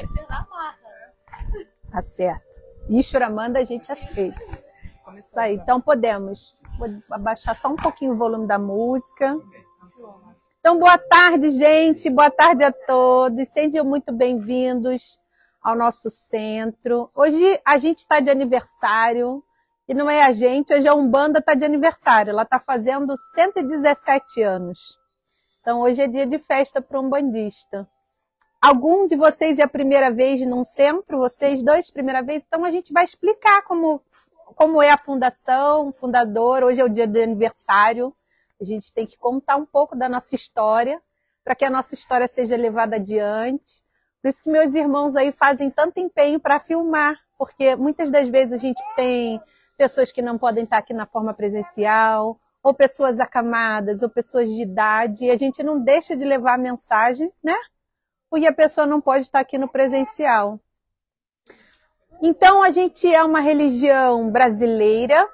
vai ser na marra, né? Tá certo. Ishura manda, a gente aceita. Isso aí. Então podemos. Vou abaixar só um pouquinho o volume da música. Então, boa tarde, gente. Boa tarde a todos. Sejam muito bem-vindos ao nosso centro. Hoje a gente está de aniversário. E não é a gente, hoje a Umbanda está de aniversário. Ela está fazendo 117 anos. Então, hoje é dia de festa para o umbandista. Algum de vocês é a primeira vez num centro? Vocês dois, primeira vez? Então, a gente vai explicar como é a fundação, o fundador. Hoje é o dia de aniversário. A gente tem que contar um pouco da nossa história, para que a nossa história seja levada adiante. Por isso que meus irmãos aí fazem tanto empenho para filmar, porque muitas das vezes a gente tem pessoas que não podem estar aqui na forma presencial, ou pessoas acamadas, ou pessoas de idade, e a gente não deixa de levar a mensagem, né? Porque a pessoa não pode estar aqui no presencial. Então, a gente é uma religião brasileira,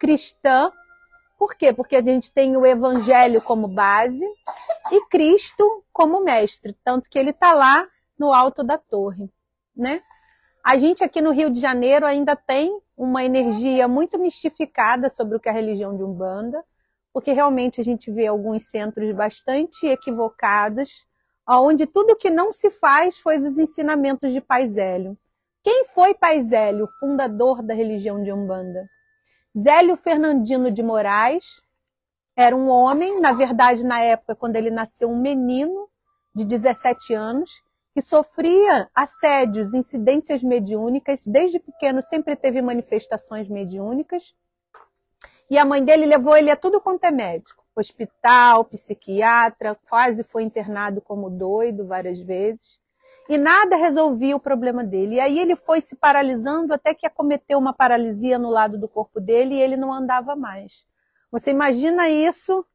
cristã. Por quê? Porque a gente tem o Evangelho como base e Cristo como mestre, tanto que ele está lá no alto da torre, né? A gente aqui no Rio de Janeiro ainda tem uma energia muito mistificada sobre o que é a religião de Umbanda, porque realmente a gente vê alguns centros bastante equivocados, onde tudo que não se faz foi os ensinamentos de Pai Zélio. Quem foi Pai Zélio, fundador da religião de Umbanda? Zélio Fernandino de Moraes era um homem, na verdade, na época, quando ele nasceu, um menino de 17 anos, que sofria assédios, incidências mediúnicas. Desde pequeno sempre teve manifestações mediúnicas. E a mãe dele levou ele a tudo quanto é médico. Hospital, psiquiatra, quase foi internado como doido várias vezes. E nada resolvia o problema dele. E aí ele foi se paralisando até que acometeu uma paralisia no lado do corpo dele e ele não andava mais. Você imagina isso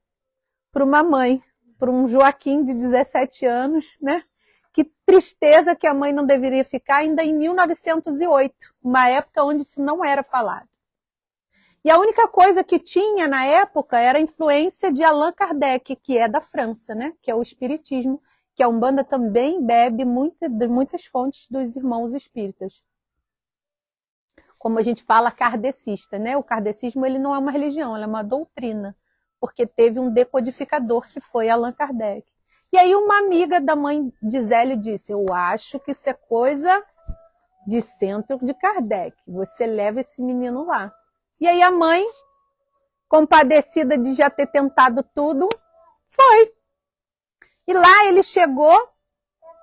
para uma mãe, para um Joaquim de 17 anos, né? Que tristeza que a mãe não deveria ficar ainda em 1908, uma época onde isso não era falado. E a única coisa que tinha na época era a influência de Allan Kardec, que é da França, né? Que é o espiritismo, que a Umbanda também bebe muitas fontes dos irmãos espíritas. Como a gente fala, kardecista, né? O kardecismo ele não é uma religião, ele é uma doutrina, porque teve um decodificador que foi Allan Kardec. E aí uma amiga da mãe de Zélio disse, eu acho que isso é coisa de centro de Kardec, você leva esse menino lá. E aí a mãe, compadecida de já ter tentado tudo, foi. E lá ele chegou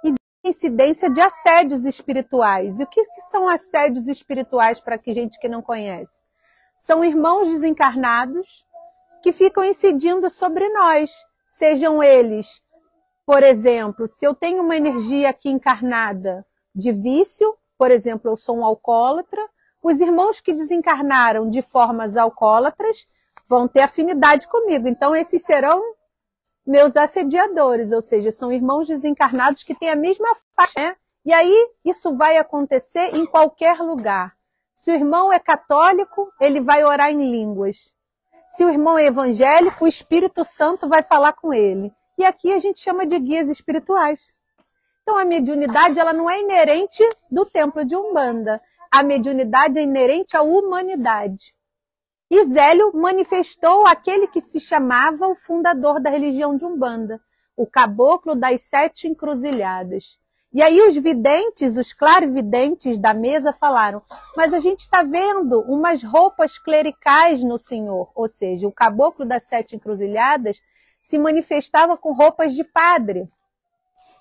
e deu incidência de assédios espirituais. E o que são assédios espirituais para gente que não conhece? São irmãos desencarnados que ficam incidindo sobre nós, sejam eles... Por exemplo, se eu tenho uma energia aqui encarnada de vício, por exemplo, eu sou um alcoólatra, os irmãos que desencarnaram de formas alcoólatras vão ter afinidade comigo. Então, esses serão meus assediadores, ou seja, são irmãos desencarnados que têm a mesma faixa, né? E aí, isso vai acontecer em qualquer lugar. Se o irmão é católico, ele vai orar em línguas. Se o irmão é evangélico, o Espírito Santo vai falar com ele. E aqui a gente chama de guias espirituais. Então a mediunidade ela não é inerente do templo de Umbanda. A mediunidade é inerente à humanidade. E Zélio manifestou aquele que se chamava o fundador da religião de Umbanda, o caboclo das 7 encruzilhadas. E aí os videntes, os clarividentes da mesa falaram, mas a gente está vendo umas roupas clericais no Senhor, ou seja, o caboclo das 7 encruzilhadas se manifestava com roupas de padre.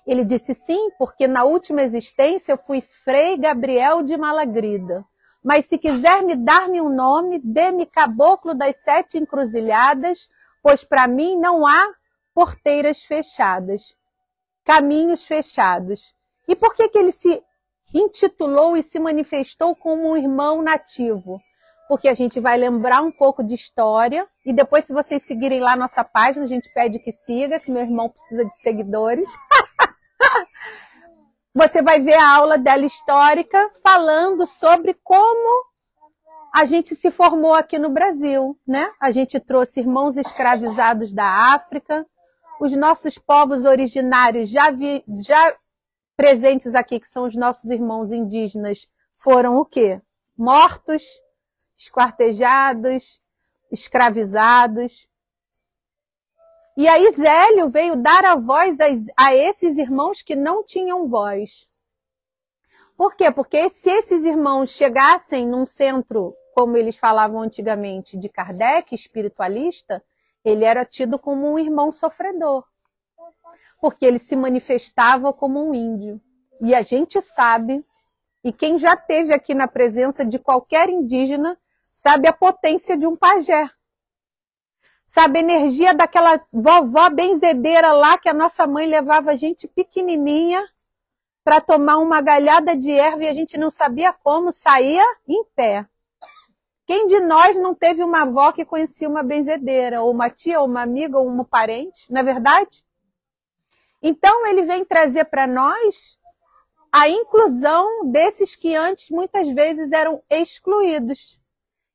Ele disse sim, porque na última existência eu fui Frei Gabriel de Malagrida. Mas se quiser me dar-me um nome, dê-me caboclo das 7 encruzilhadas, pois para mim não há porteiras fechadas, caminhos fechados. E por que ele se intitulou e se manifestou como um irmão nativo? Porque a gente vai lembrar um pouco de história, e depois se vocês seguirem lá nossa página, a gente pede que siga, que meu irmão precisa de seguidores. Você vai ver a aula dela histórica falando sobre como a gente se formou aqui no Brasil, né? A gente trouxe irmãos escravizados da África, os nossos povos originários já presentes aqui, que são os nossos irmãos indígenas, foram o quê? Mortos, esquartejados, escravizados. E aí Zélio veio dar a voz a esses irmãos que não tinham voz. Por quê? Porque se esses irmãos chegassem num centro, como eles falavam antigamente, de Kardec, espiritualista, ele era tido como um irmão sofredor. Porque ele se manifestava como um índio. E a gente sabe, e quem já esteve aqui na presença de qualquer indígena, sabe a potência de um pajé. Sabe a energia daquela vovó benzedeira lá, que a nossa mãe levava a gente pequenininha para tomar uma galhada de erva e a gente não sabia como, saía em pé. Quem de nós não teve uma avó que conhecia uma benzedeira, ou uma tia, ou uma amiga, ou um parente, não é verdade? Então ele vem trazer para nós a inclusão desses que antes muitas vezes eram excluídos.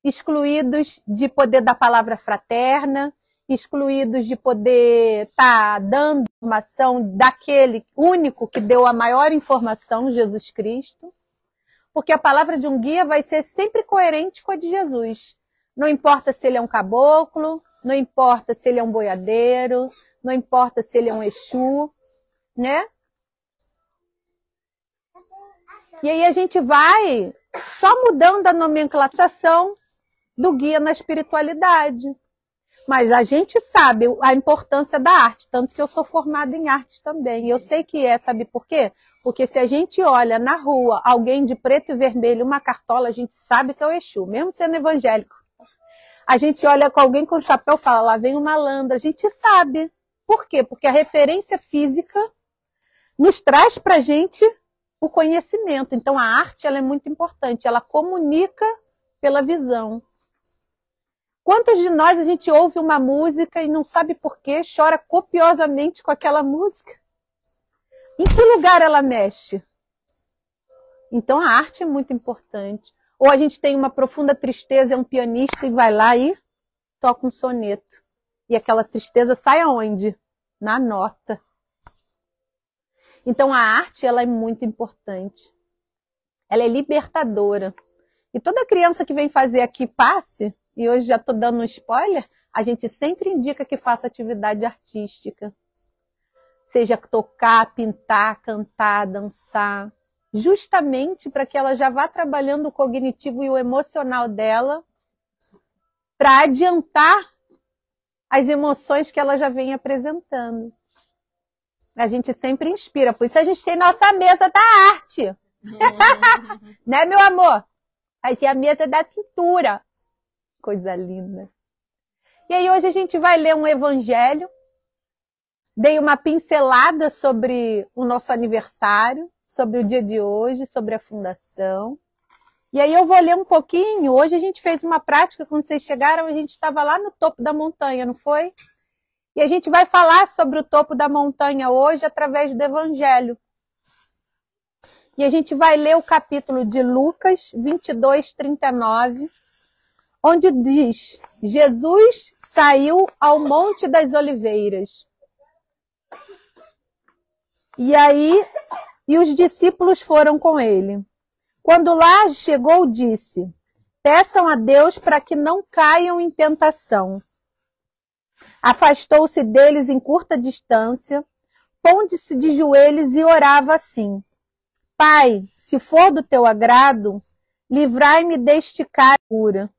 Excluídos de poder da palavra fraterna, excluídos de poder estar dando informação daquele único que deu a maior informação, Jesus Cristo. Porque a palavra de um guia vai ser sempre coerente com a de Jesus. Não importa se ele é um caboclo, não importa se ele é um boiadeiro, não importa se ele é um Exu, né? E aí a gente vai só mudando a nomenclatação do guia na espiritualidade. Mas a gente sabe a importância da arte, tanto que eu sou formada em artes também. Eu sei que é, sabe por quê? Porque se a gente olha na rua alguém de preto e vermelho, uma cartola, a gente sabe que é o Exu, mesmo sendo evangélico. A gente olha com alguém com chapéu e fala, lá vem um malandro, a gente sabe. Por quê? Porque a referência física nos traz para a gente o conhecimento. Então a arte ela é muito importante, ela comunica pela visão. Quantos de nós a gente ouve uma música e não sabe por quê, chora copiosamente com aquela música? Em que lugar ela mexe? Então a arte é muito importante. Ou a gente tem uma profunda tristeza, é um pianista e vai lá e toca um soneto. E aquela tristeza sai aonde? Na nota. Então a arte ela é muito importante. Ela é libertadora. E toda criança que vem fazer aqui passe, e hoje já estou dando um spoiler, a gente sempre indica que faça atividade artística. Seja tocar, pintar, cantar, dançar. Justamente para que ela já vá trabalhando o cognitivo e o emocional dela para adiantar as emoções que ela já vem apresentando. A gente sempre inspira, por isso a gente tem nossa mesa da arte. Né, meu amor? Aí é a mesa da pintura. Coisa linda. E aí hoje a gente vai ler um evangelho. Dei uma pincelada sobre o nosso aniversário, sobre o dia de hoje, sobre a fundação. E aí eu vou ler um pouquinho. Hoje a gente fez uma prática, quando vocês chegaram, a gente estava lá no topo da montanha, não foi? E a gente vai falar sobre o topo da montanha hoje através do evangelho. E a gente vai ler o capítulo de Lucas 22, 39, onde diz, Jesus saiu ao Monte das Oliveiras. E os discípulos foram com ele. Quando lá chegou, disse, peçam a Deus para que não caiam em tentação. Afastou-se deles em curta distância, pondo-se de joelhos e orava assim, Pai, se for do teu agrado, livrai-me deste cálice.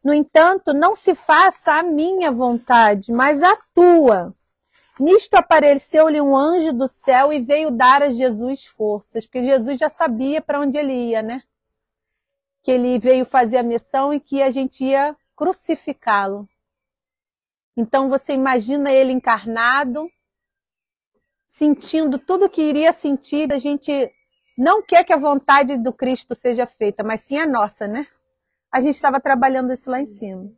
No entanto, não se faça a minha vontade, mas a tua. Nisto apareceu-lhe um anjo do céu e veio dar a Jesus forças, porque Jesus já sabia para onde ele ia, né? Que ele veio fazer a missão e que a gente ia crucificá-lo. Então você imagina ele encarnado, sentindo tudo o que iria sentir, a gente não quer que a vontade do Cristo seja feita, mas sim a nossa, né? A gente estava trabalhando isso lá em cima.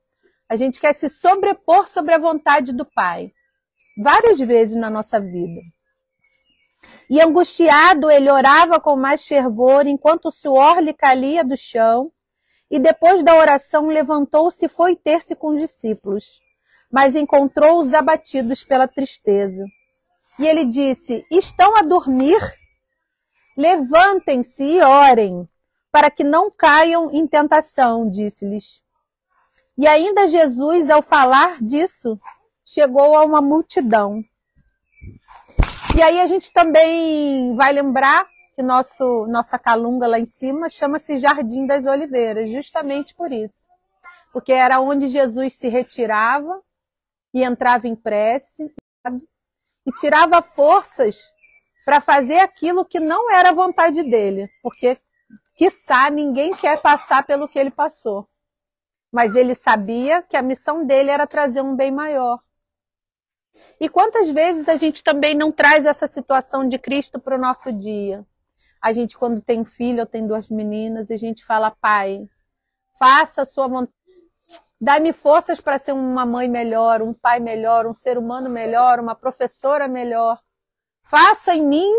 A gente quer se sobrepor sobre a vontade do Pai. Várias vezes na nossa vida. E angustiado, ele orava com mais fervor, enquanto o suor lhe caía do chão, e depois da oração levantou-se e foi ter-se com os discípulos, mas encontrou-os abatidos pela tristeza. E ele disse, estão a dormir? Levantem-se e orem, para que não caiam em tentação, disse-lhes. E ainda Jesus, ao falar disso, chegou a uma multidão. E aí a gente também vai lembrar que nossa calunga lá em cima chama-se Jardim das Oliveiras, justamente por isso. Porque era onde Jesus se retirava e entrava em prece e tirava forças para fazer aquilo que não era a vontade dele. Porque, quiçá, ninguém quer passar pelo que ele passou. Mas ele sabia que a missão dele era trazer um bem maior. E quantas vezes a gente também não traz essa situação de Cristo para o nosso dia? A gente, quando tem um filho, eu tenho 2 meninas, e a gente fala, Pai, faça a sua vontade. Dá-me forças para ser uma mãe melhor, um pai melhor, um ser humano melhor, uma professora melhor. Faça em mim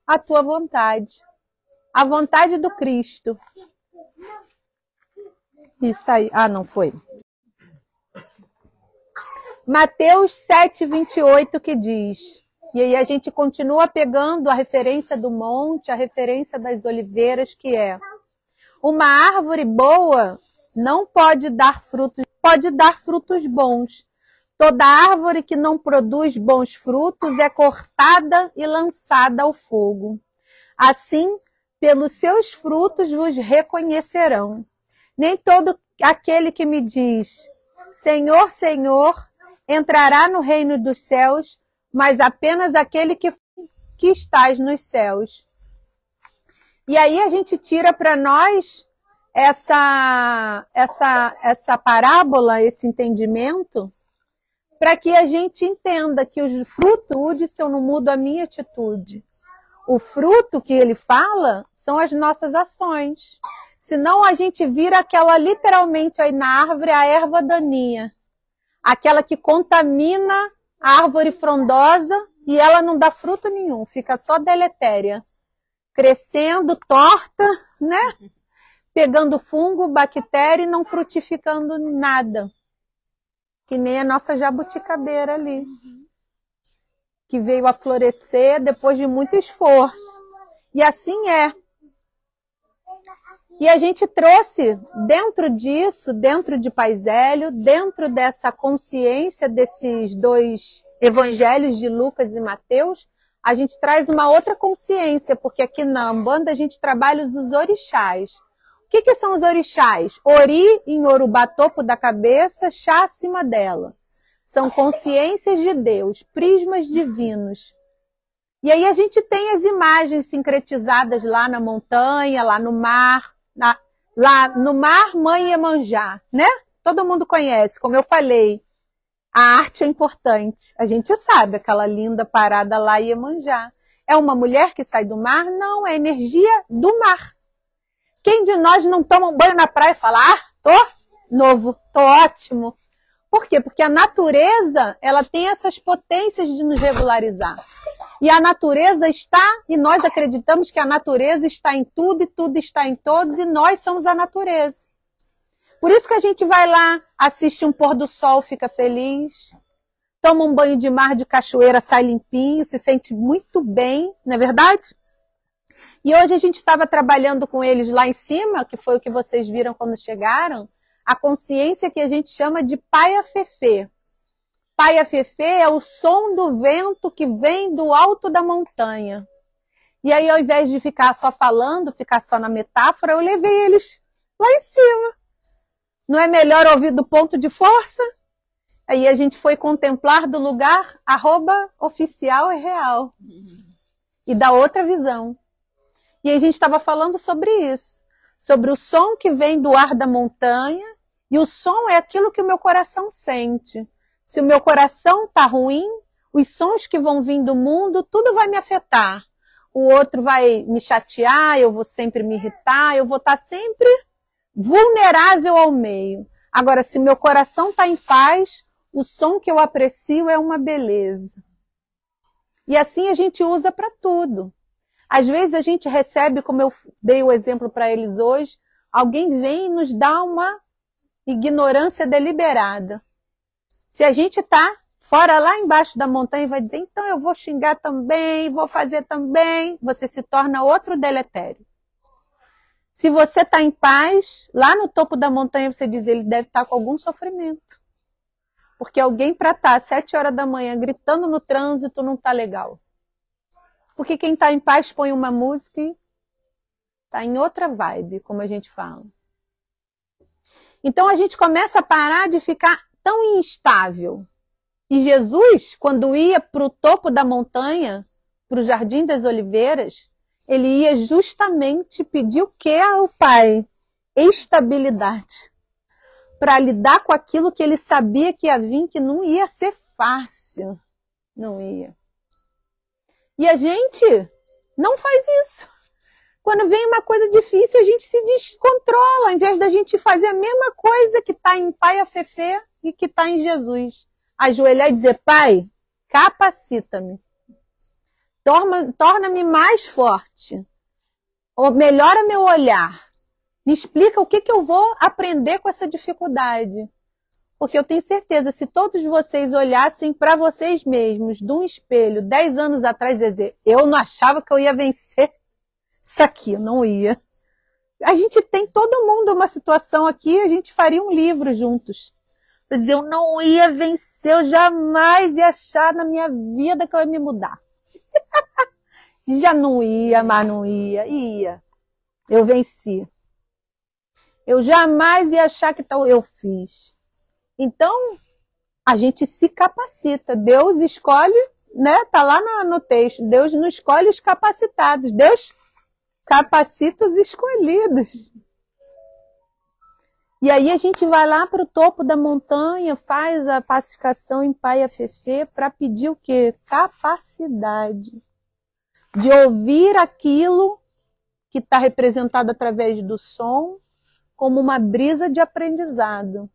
a tua vontade. A vontade do Cristo. Isso aí. Ah, não foi. Mateus 7:28 que diz, e aí a gente continua pegando a referência do monte, a referência das oliveiras, que é: uma árvore boa não pode dar frutos bons. Toda árvore que não produz bons frutos é cortada e lançada ao fogo. Assim, pelos seus frutos vos reconhecerão. Nem todo aquele que me diz, Senhor, Senhor, entrará no reino dos céus, mas apenas aquele que estás nos céus. E aí a gente tira para nós essa parábola, esse entendimento, para que a gente entenda que o fruto, se eu não mudo a minha atitude, o fruto que ele fala são as nossas ações. Senão a gente vira aquela, literalmente aí na árvore, a erva daninha. Aquela que contamina a árvore frondosa e ela não dá fruto nenhum, fica só deletéria. Crescendo, torta, né? Pegando fungo, bactéria e não frutificando nada. Que nem a nossa jabuticabeira ali. Que veio a florescer depois de muito esforço. E assim é. E a gente trouxe dentro disso, dentro de Pai Zélio, dentro dessa consciência desses 2 evangelhos de Lucas e Mateus, a gente traz uma outra consciência, porque aqui na Umbanda a gente trabalha os orixás. O que são os orixás? Ori em Yorubá, topo da cabeça, chá acima dela. São consciências de Deus, prismas divinos. E aí a gente tem as imagens sincretizadas lá na montanha, lá no mar, lá no mar, Mãe Iemanjá, né? Todo mundo conhece, como eu falei. A arte é importante. A gente sabe, aquela linda parada lá, Iemanjá. É uma mulher que sai do mar? Não, é a energia do mar. Quem de nós não toma um banho na praia e fala, tô novo, tô ótimo. Por quê? Porque a natureza, ela tem essas potências de nos regularizar. E a natureza está, e nós acreditamos que a natureza está em tudo e tudo está em todos, e nós somos a natureza. Por isso que a gente vai lá, assiste um pôr do sol, fica feliz, toma um banho de mar, de cachoeira, sai limpinho, se sente muito bem, não é verdade? E hoje a gente estava trabalhando com eles lá em cima, que foi o que vocês viram quando chegaram, a consciência que a gente chama de Paiafefê. Paiafefê é o som do vento que vem do alto da montanha. E aí, ao invés de ficar só falando, ficar só na metáfora, eu levei eles lá em cima. Não é melhor ouvir do ponto de força? Aí a gente foi contemplar do lugar @oficial é real. E da outra visão. E aí a gente estava falando sobre isso. Sobre o som que vem do ar da montanha. E o som é aquilo que o meu coração sente. Se o meu coração está ruim, os sons que vão vir do mundo, tudo vai me afetar. O outro vai me chatear, eu vou sempre me irritar, eu vou estar sempre vulnerável ao meio. Agora, se meu coração está em paz, o som que eu aprecio é uma beleza. E assim a gente usa para tudo. Às vezes a gente recebe, como eu dei o exemplo para eles hoje, alguém vem e nos dá uma ignorância deliberada. Se a gente está fora lá embaixo da montanha e vai dizer, então eu vou xingar também, vou fazer também, você se torna outro deletério. Se você está em paz, lá no topo da montanha você diz, ele deve estar com algum sofrimento. Porque alguém para estar às 7 horas da manhã gritando no trânsito não está legal. Porque quem está em paz põe uma música e está em outra vibe, como a gente fala. Então a gente começa a parar de ficar tão instável. E Jesus, quando ia para o topo da montanha, para o Jardim das Oliveiras, ele ia justamente pedir o que ao Pai? Estabilidade. Para lidar com aquilo que ele sabia que ia vir, que não ia ser fácil. Não ia. E a gente não faz isso. Quando vem uma coisa difícil, a gente se descontrola, ao invés da gente fazer a mesma coisa que está em Pai Afefê e que está em Jesus. Ajoelhar e dizer, Pai, capacita-me. Torna-me mais forte. Ou melhora meu olhar. Me explica o que eu vou aprender com essa dificuldade. Porque eu tenho certeza, se todos vocês olhassem para vocês mesmos de um espelho 10 anos atrás e dizer, eu não achava que eu ia vencer isso aqui, eu não ia. A gente tem todo mundo uma situação aqui, a gente faria um livro juntos. Para dizer, eu não ia vencer, eu jamais ia achar na minha vida que eu ia me mudar. Já não ia, mas não ia. Ia. Eu venci. Eu jamais ia achar que tal eu fiz. Então, a gente se capacita. Deus escolhe, né? Tá lá no texto. Deus não escolhe os capacitados. Deus capacita os escolhidos. E aí a gente vai lá para o topo da montanha, faz a pacificação em Pai Afefê para pedir o quê? Capacidade de ouvir aquilo que está representado através do som como uma brisa de aprendizado.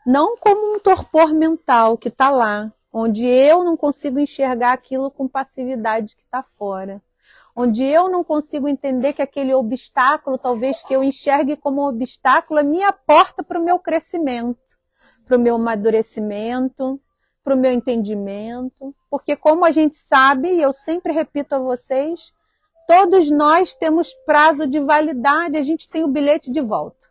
Não como um torpor mental que está lá, onde eu não consigo enxergar aquilo com passividade que está fora. Onde eu não consigo entender que aquele obstáculo, talvez que eu enxergue como um obstáculo, é minha porta para o meu crescimento, para o meu amadurecimento, para o meu entendimento. Porque como a gente sabe, e eu sempre repito a vocês, todos nós temos prazo de validade, a gente tem o bilhete de volta.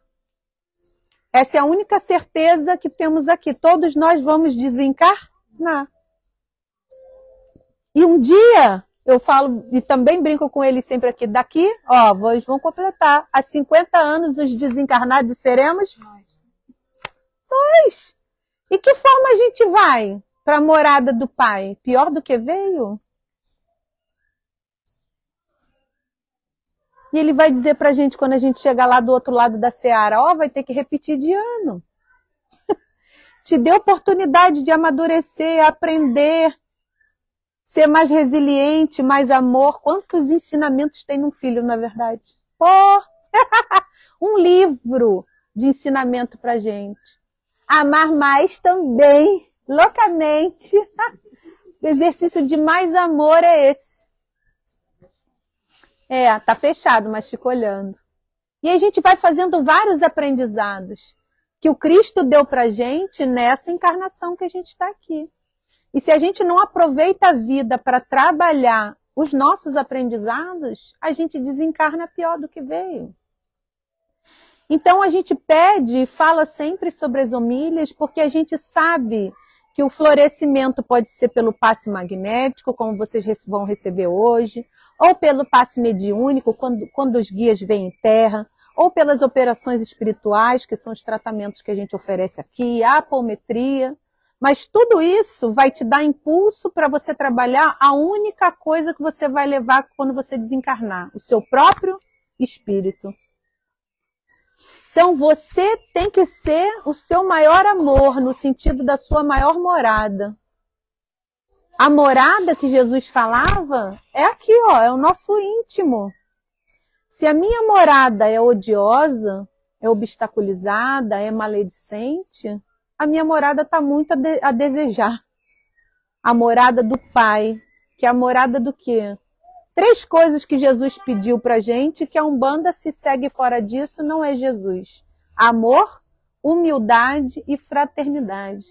Essa é a única certeza que temos aqui. Todos nós vamos desencarnar. E um dia, eu falo, e também brinco com eles sempre aqui, daqui, ó, vocês vão completar. Há 50 anos, os desencarnados seremos? Nós. E que forma a gente vai para a morada do Pai? Pior do que veio? E ele vai dizer para a gente, quando a gente chegar lá do outro lado da seara, ó, vai ter que repetir de ano. Te dê oportunidade de amadurecer, aprender, ser mais resiliente, mais amor. Quantos ensinamentos tem num filho, na verdade? Um livro de ensinamento para gente. Amar mais também, loucamente. O exercício de mais amor é esse. Tá fechado, mas fica olhando. E a gente vai fazendo vários aprendizados que o Cristo deu pra gente nessa encarnação que a gente está aqui. E se a gente não aproveita a vida para trabalhar os nossos aprendizados, a gente desencarna pior do que veio. Então a gente pede e fala sempre sobre as homílias, porque a gente sabe que o florescimento pode ser pelo passe magnético, como vocês vão receber hoje, ou pelo passe mediúnico, quando os guias vêm em terra, ou pelas operações espirituais, que são os tratamentos que a gente oferece aqui, a apometria. Mas tudo isso vai te dar impulso para você trabalhar a única coisa que você vai levar quando você desencarnar, o seu próprio espírito. Então você tem que ser o seu maior amor, no sentido da sua maior morada. A morada que Jesus falava é aqui, ó, é o nosso íntimo. Se a minha morada é odiosa, é obstaculizada, é maledicente, a minha morada está muito a desejar. A morada do Pai, que é a morada do quê? 3 coisas que Jesus pediu para a gente, que a Umbanda se segue fora disso, não é Jesus. Amor, humildade e fraternidade.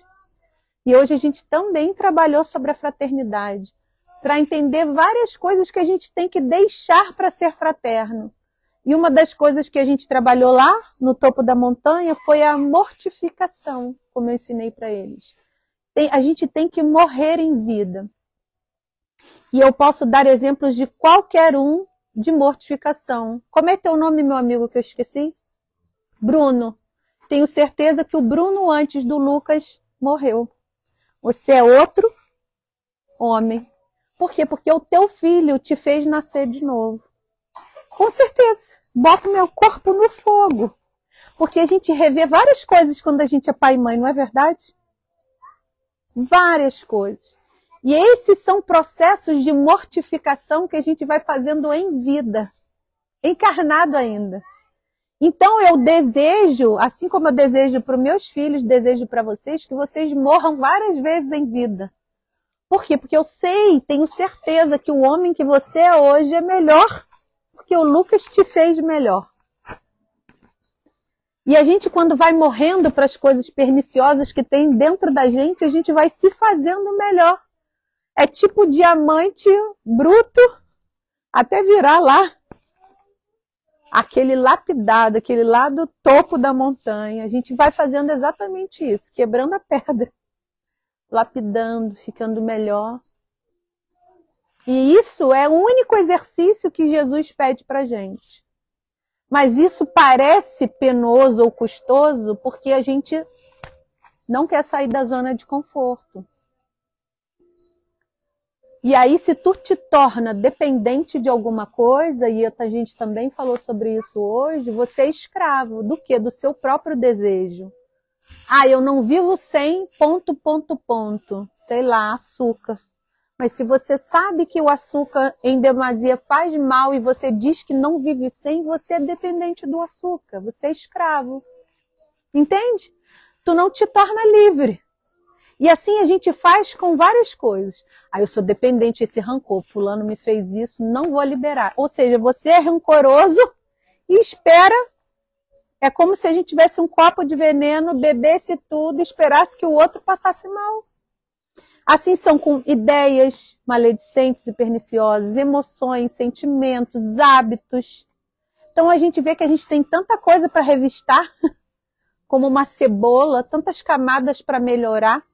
E hoje a gente também trabalhou sobre a fraternidade, para entender várias coisas que a gente tem que deixar para ser fraterno. E uma das coisas que a gente trabalhou lá no topo da montanha foi a mortificação, como eu ensinei para eles. A gente tem que morrer em vida. E eu posso dar exemplos de qualquer um de mortificação. Como é teu nome, meu amigo, que eu esqueci? Bruno. Tenho certeza que o Bruno, antes do Lucas, morreu. Você é outro homem. Por quê? Porque o teu filho te fez nascer de novo. Com certeza. Boto meu corpo no fogo. Porque a gente revê várias coisas quando a gente é pai e mãe, não é verdade? Várias coisas. E esses são processos de mortificação que a gente vai fazendo em vida. Encarnado ainda. Então eu desejo, assim como eu desejo para os meus filhos, desejo para vocês, que vocês morram várias vezes em vida. Por quê? Porque eu sei, tenho certeza que o homem que você é hoje é melhor, porque o Lucas te fez melhor. E a gente, quando vai morrendo para as coisas perniciosas que tem dentro da gente, a gente vai se fazendo melhor. É tipo diamante bruto, até virar lá. Aquele lapidado, aquele lá do topo da montanha. A gente vai fazendo exatamente isso, quebrando a pedra. Lapidando, ficando melhor. E isso é o único exercício que Jesus pede para a gente. Mas isso parece penoso ou custoso porque a gente não quer sair da zona de conforto. E aí, se tu te torna dependente de alguma coisa, e a gente também falou sobre isso hoje, você é escravo do quê? Do seu próprio desejo. Ah, eu não vivo sem ... sei lá, açúcar. Mas se você sabe que o açúcar em demasia faz mal e você diz que não vive sem, você é dependente do açúcar, você é escravo. Entende? Tu não te torna livre. E assim a gente faz com várias coisas. Ah, eu sou dependente desse rancor, fulano me fez isso, não vou liberar. Ou seja, você é rancoroso e espera. É como se a gente tivesse um copo de veneno, bebesse tudo e esperasse que o outro passasse mal. Assim são com ideias maledicentes e perniciosas, emoções, sentimentos, hábitos. Então a gente vê que a gente tem tanta coisa para revistar, como uma cebola, tantas camadas para melhorar.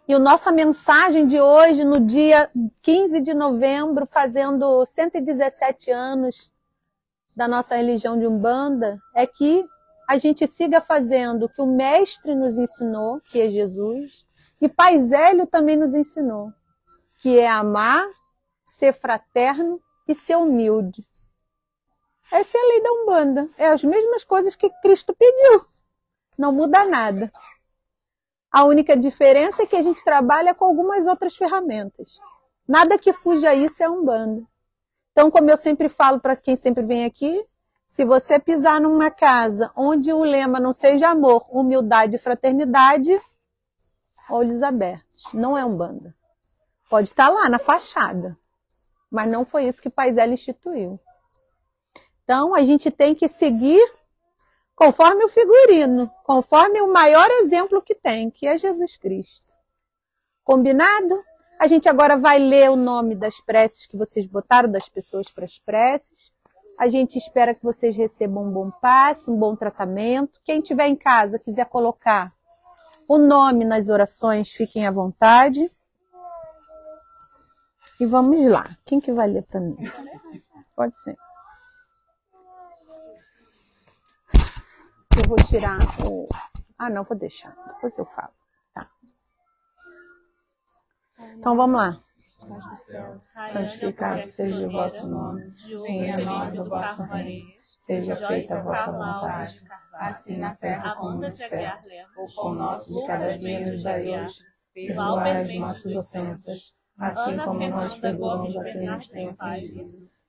E a nossa mensagem de hoje, no dia 15 de novembro, fazendo 117 anos da nossa religião de Umbanda, é que a gente siga fazendo o que o Mestre nos ensinou, que é Jesus, e Pai Zélio também nos ensinou, que é amar, ser fraterno e ser humilde. Essa é a lei da Umbanda. É as mesmas coisas que Cristo pediu. Não muda nada. A única diferença é que a gente trabalha com algumas outras ferramentas. Nada que fuja a isso é Umbanda. Então, como eu sempre falo para quem sempre vem aqui, se você pisar numa casa onde o lema não seja amor, humildade e fraternidade, olhos abertos. Não é Umbanda. Pode estar lá na fachada, mas não foi isso que Pai Zélio instituiu. Então, a gente tem que seguir conforme o figurino, conforme o maior exemplo que tem, que é Jesus Cristo. Combinado? A gente agora vai ler o nome das preces que vocês botaram, das pessoas para as preces. A gente espera que vocês recebam um bom passe, um bom tratamento. Quem estiver em casa, quiser colocar o nome nas orações, fiquem à vontade. E vamos lá. Quem que vai ler para mim? Pode ser. Eu vou tirar o... Ah, não, vou deixar. Depois eu falo. Tá. Então, vamos lá. Santificado seja o vosso nome. Venha a nós o vosso reino. Seja feita a vossa vontade, assim na terra como no céu. O pão nosso de cada dia nos dai hoje. Perdoai as nossas ofensas, assim como nós perdoamos a quem nos tem ofendido.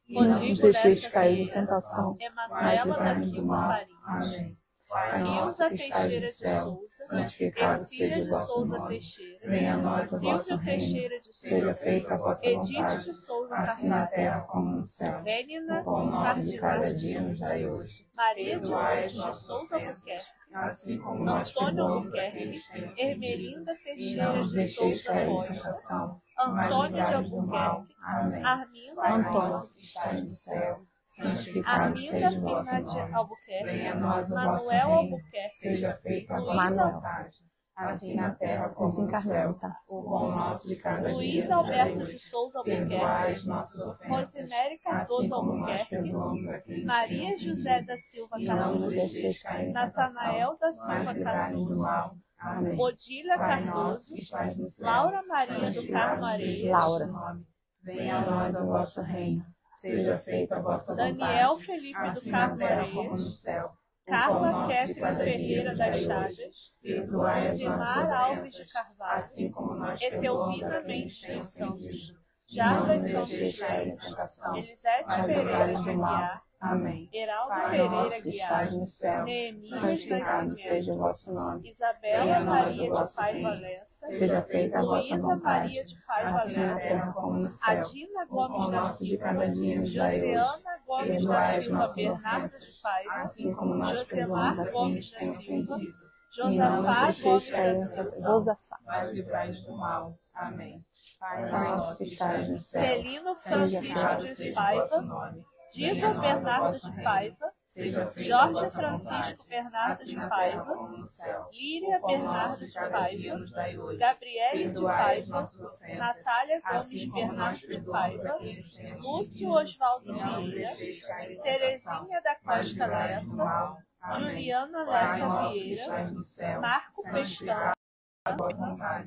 E não nos deixeis cair em tentação, mas livrai-nos do mal. Amém. Pai nosso que estais no céu, santificado seja o vosso nome. Venha a nós o vosso reino. Seja feita a vossa vontade, assim na terra como no céu. O pão nosso de cada dia nos dai hoje. Perdoai as nossas ofensas, assim como nós Antônio perdoamos Albuquerque, aqueles que têm ofendido. Ermelinda E não Teixeira nos de deixeis Souza cair em Costa, tentação, mas Antônio de livrai-nos do mal. Albuquerque, Amém. Arminda Pai Antônio. nosso que estás no céu, santificado Arminda seja o vosso Pina de nome. Albuquerque, Venha a nós o vosso Manuel reino, Albuquerque, seja feita a Luiz vossa Manuel. vontade, assim na terra como no céu. Desencarnado, tá? O pão nosso de cada dia Luiz nos dai Alberto hoje. de Souza Perdoai Albuquerque, as nossas ofensas, Rosemary assim Cardoso como nós Albuquerque, perdoamos a quem nos tem Maria ofendido. José da Silva E não nos Cardoso, deixeis cair em tentação, Natanael da mas Silva livrai-nos do Cardoso, mal. Amém. Odília Pai nosso Cardoso, que estás no céu, Laura Maria do santificado Carmo seja o Areias, Laura. vosso nome. Venha a nós o vosso reino, seja feita a vossa vontade, Daniel Felipe do assim na Carmo terra como no Areias, céu. O pão Carla nosso de Catherine cada dia Ferreira nos das dai hoje. Chagas, Perdoai as Zimar nossas Alves de ofensas, Carvalho, assim como nós perdoamos Etelvina a quem nos tem Mendes dos Santos, ofendido. E não Jarbas nos Santos deixeis cair em Reis, tentação, Elisete mas Pereira livrai-nos de do mal. Aguiar, Amém. Heraldo Pai Pereira nosso que estás Guiar, no céu, Neemias santificado Nascimento, seja o vosso nome. Isabela Venha a nós Maria o de vosso Paiva reino. Lessa, Seja feita a vossa Luísa vontade, Maria de Paiva assim na Lessa, terra como no céu. Adina O Gomes pão da nosso de Silva, cada dia nos dai hoje. Josiana Gomes da Perdoai as Silva nossas Bernardo ofensas, de Paiva, assim como nós Josemar perdoamos a quem Gomes nos da tem Silva, ofendido. Josafá deixeis Gomes cair da em Silva, tentação, Josafá. mas livrai-nos do mal. Amém. Pai nosso que estás no céu, Celino seja Francisco santificado de seja o Paiva, vosso nome. Venha Diva a nós o Bernardo vosso de reino. Paiva, Seja feita a Jorge vossa Francisco vontade, Bernardo assim de na terra Paiva, como no céu. Líria O pão Bernardo nosso de de cada dia Paiva, nos dai hoje. Gabriele de Perdoai as Paiva, nossas ofensas, Natália Gomes assim como nós Bernardo de perdoamos a Paiva, quem nos tem Lúcio ofendido. Osvaldo E não nos Vieira, deixeis cair em tentação, Terezinha da mas Costa livrai-nos do Lessa, mal. Amém. Juliana Pai Lessa nosso que Vieira, estás no céu, Marco Pestana, santificado a vossa vontade,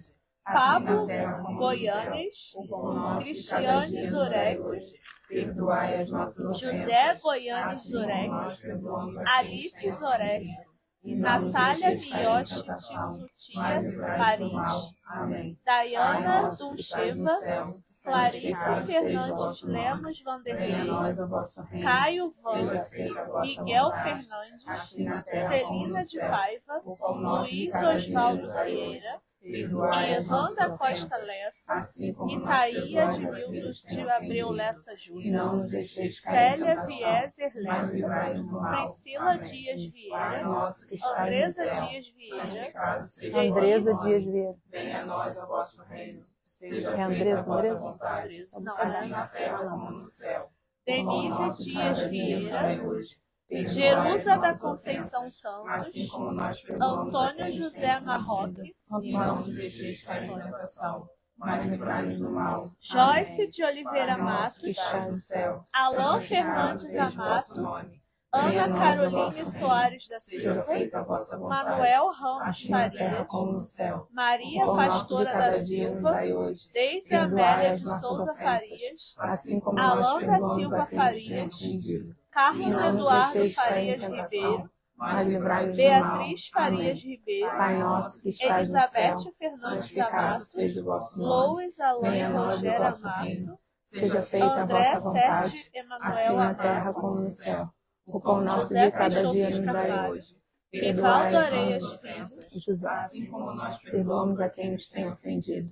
assim Pablo na terra como no céu. Goianes, O pão nosso de cada Cristiane dia nos dai Zurek, hoje. Perdoai as nossas ofensas, José Goianes assim como Zurek, nós perdoamos a quem nos Alice tem Zorek, ofendido. E não nos Natália deixeis cair em Miotti de tentação, Sutia, mas livrai-nos do mal. Paris, Amém. Dayana Pai nosso que estás no Duncheva, céu, Clarice santificado seja o Fernandes vosso nome. Lemos Venha a Vanderlei, nós o vosso reino. Caio Seja Van, feita a vossa Miguel vontade, Fernandes, assim na terra como Celina no de céu. Paiva, O pão nosso de Luiz cada dia Osvaldo nos dai hoje. Vieira, Perdoai as Evan nossas da Costa ofensas, Lessa, assim como nós Itaía perdoamos de a quem Mildos nos tem de Abreu ofendido. Lessa E Júnior, não nos deixeis cair em Célia tentação, Vieser mas Lessa, livrai-nos do mal. Priscila Amém. Dias Pai Vieira, nosso que estás no Andresa céu, Dias Vieira, santificado seja o Andresa vosso Dias nome. Vieira. Venha a nós o vosso reino. Seja É feita a Andresa, vossa Andresa? vontade, Não, assim na terra como no céu. O pão Denise nosso de Dias cada dia nos dai Vieira, hoje. Perdoai Jerusa as da nossas Conceição ofensas, assim Santos, como nós perdoamos a Antônio quem nos José tem ofendido. Marroque, E não nos deixeis cair em tentação, mas livrai-nos do mal. Joyce Amém. de Oliveira Pai nosso que Matos, estás no céu, Alain santificado Fernandes seja o vosso Amato, nome. Venha a Ana nós o Caroline vosso reino. Soares da Seja Silva, feita a vossa vontade, Manuel Ramos assim na terra Farias, como no céu. Maria O pão nosso de Pastora da cada dia nos Silva, dai hoje. Deise Perdoai Amélia as de nossas Souza ofensas, Farias, assim como Alain nós da perdoamos Silva a quem nos tem Farias, ofendido. E Carlos não nos Eduardo deixeis cair em Farias tentação, Ribeiro, mas livrai-nos do mal. Beatriz Farias Amém. Ribeiro, Pai nosso que estás no céu, Elizabeth Fernandes santificado Amato, seja o vosso nome. Lois Alain Venha a nós o Rogério vosso Amato, reino. Seja feita a André vossa vontade, Sérgio assim Emanuel na terra Amato, como no céu. O pão nosso José de cada Peixoto dia de nos dai Carvalho, hoje. Rivaldo Perdoai as Areias nossas Filho, ofensas, José. assim como nós perdoamos a quem nos tem ofendido.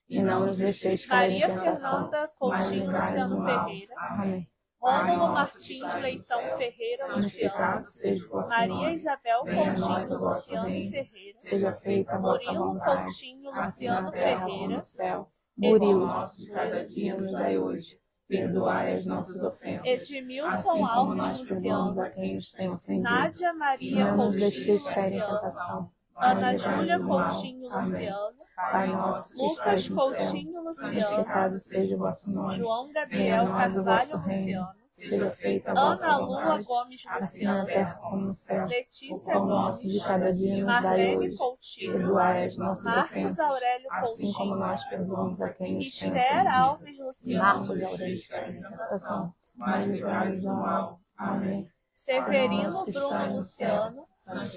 E não nos deixeis cair em Maria tentação, Fernanda mas Coutinho livrai-nos Luciano do mal. Ferreira, Amém. Rômulo Martins Leitão Ferreira Luciano, Santificado seja o vosso Maria nome. Isabel Venha a nós Coutinho o vosso Luciano reino. Ferreira, Seja feita a vossa Murilo vontade, Coutinho assim na Luciano terra como Ferreira, no céu. O Murilo. pão nosso de cada dia nos dai hoje. Perdoai as nossas ofensas, Edmilson assim como Alves nós perdoamos Luciano, a quem nos tem ofendido. Nádia E Maria não nos Coutinho deixeis cair em Luciano, tentação, Ana mas Júlia livrai-nos do mal. Coutinho Amém. Luciano, Pai nosso que Lucas estás no céu, Coutinho Luciano, santificado seja o vosso nome. João Venha a Gabriel nós o Carvalho vosso reino. Luciano, Seja feita a vossa Ana Lua vontade, Gomes assim na Luciano, terra como no céu. O Letícia pão nosso de Gomes, cada dia nos dai Marlene hoje. Coutinho, Perdoai as nossas Marcos ofensas, Aurélio assim como Coutinho, nós perdoamos a quem nos tem Esther ofendido. Alves E não Luciano, nos deixeis cair em tentação, mas livrai-nos do mal. Amém. Severino Bruno Luciano,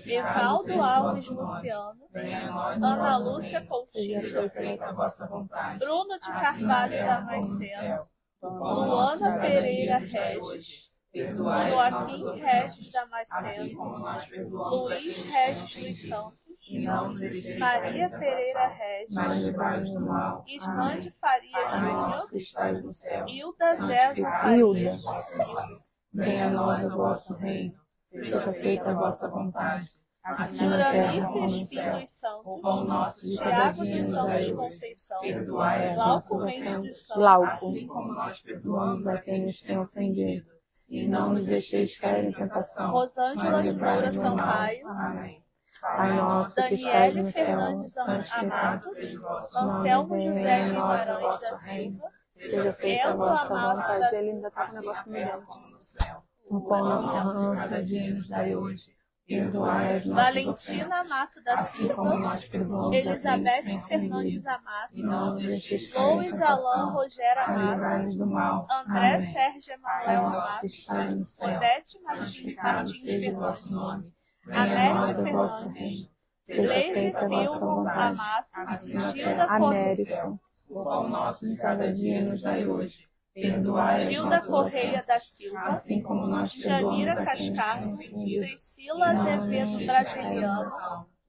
Evaldo Alves Luciano, Ana Lúcia Coutinho, Seja feita a vossa vontade, Bruno de assim na Carvalho terra como no Damasceno, céu. O pão nosso de Luana cada Pereira dia nos dai Regis, hoje. Perdoai as nossas Joaquim ofensas, Regis assim Damasceno, como nós perdoamos a quem Luiz nos tem Regis dos ofendido. Santos, E não nos deixeis cair Maria em Pereira tentação, mas Regis, livrai-nos do mal. Isnande Amém. Faria Pai nosso Júnior, que estás no céu, Hilda Zeza santificado Faria, Hilda. seja o vosso nome. Venha a nós o vosso reino. Seja feita a vossa vontade, assim na terra Jurami como no céu. Espíritos O pão Santos, nosso de cada Tiago dia dos nos Santos dai hoje. Conceição, Perdoai as Glauco nossas Mendes de ofensas, Santos, Glauco. assim como nós perdoamos a quem nos tem ofendido. E não nos deixeis cair em tentação, Rosângela mas livrai-nos Moura do mal. Sampaio, Amém. Pai nosso que estais Daniele no céu, Fernandes santificado Amato, seja o vosso nome. Anselmo Venha José em nós o Guimarães vosso da reino. Silva, Seja feita a Enzo vossa Amato vontade, da Ele ainda tá com o negócio no dente. como no céu. O pão nosso de cada dia nos dai hoje. Perdoai as nossas Valentina ofensas, Amato da assim como Silva, nós perdoamos a quem nos Elizabeth tem Fernandes ofendido. Amato, E não nos deixeis cair em Louis Alain tentação, Rogério mas Amato, livrai-nos do mal. André Amém. Sérgio Pai Emanuel nosso que Amato, estais no céu, Odete santificado Martins seja o vosso Fernandes, nome. Venha a Américo nós o vosso Fernandes, reino. Seja Leise feita a vossa Pilmo vontade, Amato, assim na Gilda terra como no Correia, céu. O pão nosso de cada dia nos dai hoje. Perdoai as Gilda nossas Correia ofensas, da Silva, assim como nós perdoamos Janira a quem nos Cascar, tem ofendido. Priscila Azevedo Brasiliano,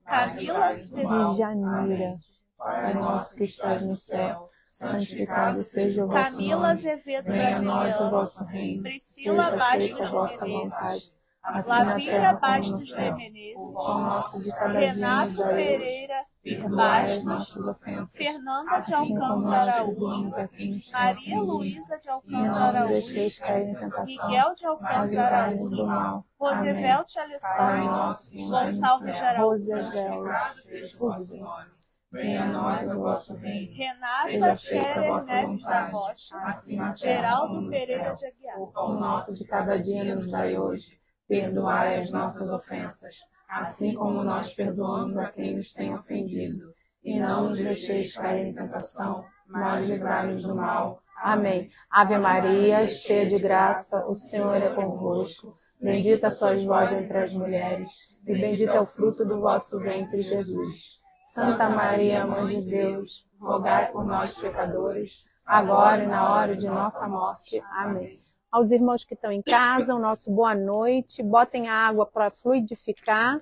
Camila De Janira. Pai nosso que estás no céu, santificado seja o vosso Camila nome. Azevedo Venha a nós o Brasiliano, vosso reino. Priscila Seja feita a Bastos vossa de Menezes, vontade, assim na Lavínia terra como no Bastos de céu. Menezes, O pão nosso de cada dia nos Renato dai hoje. Pereira Perdoai as Bastos, nossas ofensas, Fernanda de assim como Alcântara nós Araújo, perdoamos a quem nos tem Maria ofendido. Luísa de E Alcântara não nos Araújo, deixeis cair em tentação, Miguel de mas Alcântara livrai-nos do Araújo, mal. Roosevelt Pai Alessandro, nosso que estais no Gonçalves de céu, Araújo, santificado seja o vosso nome. Venha a nós o vosso reino. Renata Seja feita a Scherer vossa Neves da vontade, Rocha, assim na terra como Geraldo no Pereira céu. de Aguiar. O pão nosso de cada dia nos dai hoje. Perdoai as nossas ofensas, assim como nós perdoamos a quem nos tem ofendido. E não nos deixeis cair em tentação, mas livrai-nos do mal. Amém. Ave Maria, cheia de graça, o Senhor é convosco. Bendita sois vós entre as mulheres, e bendito é o fruto do vosso ventre, Jesus. Santa Maria, Mãe de Deus, rogai por nós, pecadores, agora e na hora de nossa morte. Amém. Aos irmãos que estão em casa, o nosso boa noite. Botem a água para fluidificar.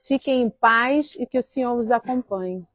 Fiquem em paz e que o Senhor os acompanhe.